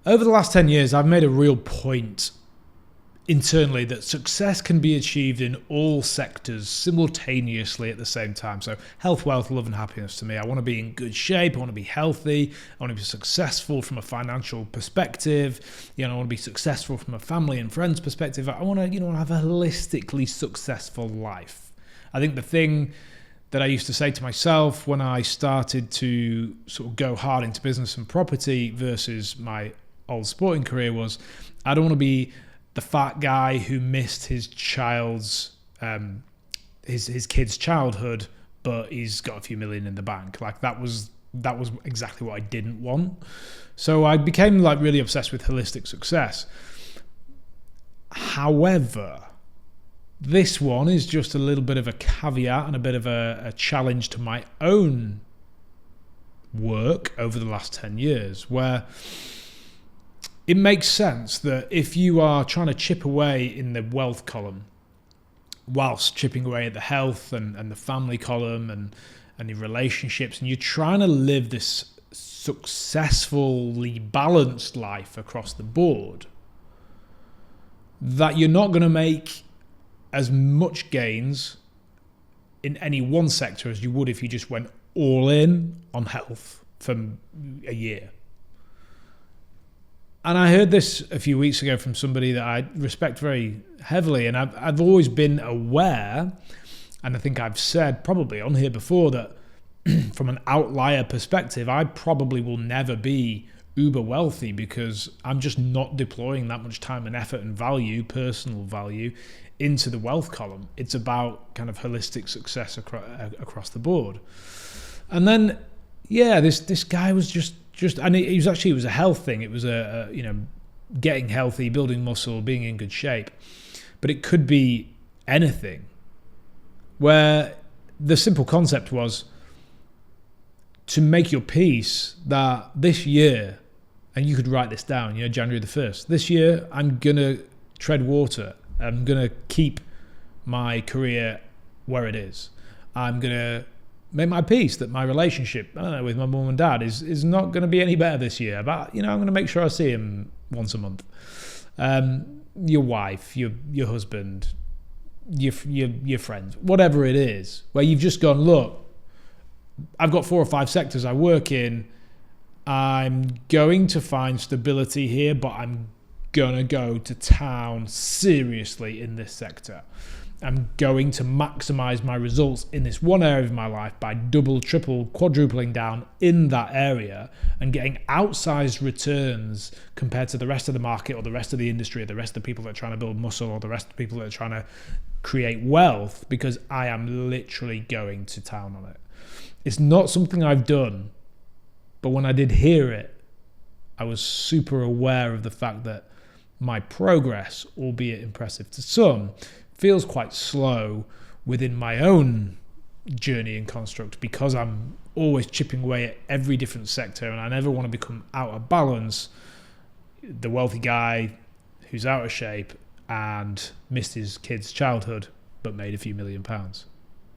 Over the last 10 years, I've made a real point internally that success can be achieved in all sectors simultaneously at the same time. So health, wealth, love and happiness to me. I want to be in good shape. I want to be healthy. I want to be successful from a financial perspective. I want to be successful from a family and friends perspective. I want to, have a holistically successful life. I think the thing that I used to say to myself when I started to sort of go hard into business and property versus my old sporting career was, I don't want to be the fat guy who missed his child's his kid's childhood, but he's got a few million in the bank. Like that was exactly what I didn't want. So I became like really obsessed with holistic success. However, this one is just a little bit of a caveat and a bit of a challenge to my own work over the last 10 years, where it makes sense that if you are trying to chip away in the wealth column whilst chipping away at the health and the family column and your relationships, and you're trying to live this successfully balanced life across the board, that you're not going to make as much gains in any one sector as you would if you just went all in on health for a year. And I heard this a few weeks ago from somebody that I respect very heavily, and I've always been aware, and I think I've said probably on here before, that from an outlier perspective, I probably will never be uber wealthy because I'm just not deploying that much time and effort and value, personal value, into the wealth column. It's about kind of holistic success across the board. And then, this guy was just, and it was a health thing. It was getting healthy, building muscle, being in good shape. But it could be anything, where the simple concept was to make your peace that this year, and you could write this down, January the 1st, this year I'm going to tread water. I'm going to keep my career where it is. I'm going to make my peace that my relationship, with my mum and dad is not going to be any better this year. But, I'm going to make sure I see him once a month. Your wife, your husband, your friends, whatever it is, where you've just gone, look, I've got 4 or 5 sectors I work in. I'm going to find stability here, but I'm going to go to town seriously in this sector. I'm going to maximize my results in this one area of my life by double, triple, quadrupling down in that area and getting outsized returns compared to the rest of the market or the rest of the industry or the rest of the people that are trying to build muscle or the rest of the people that are trying to create wealth, because I am literally going to town on it. It's not something I've done, but when I did hear it, I was super aware of the fact that my progress, albeit impressive to some, feels quite slow within my own journey and construct, because I'm always chipping away at every different sector and I never want to become out of balance, the wealthy guy who's out of shape and missed his kid's childhood but made a few £1 million.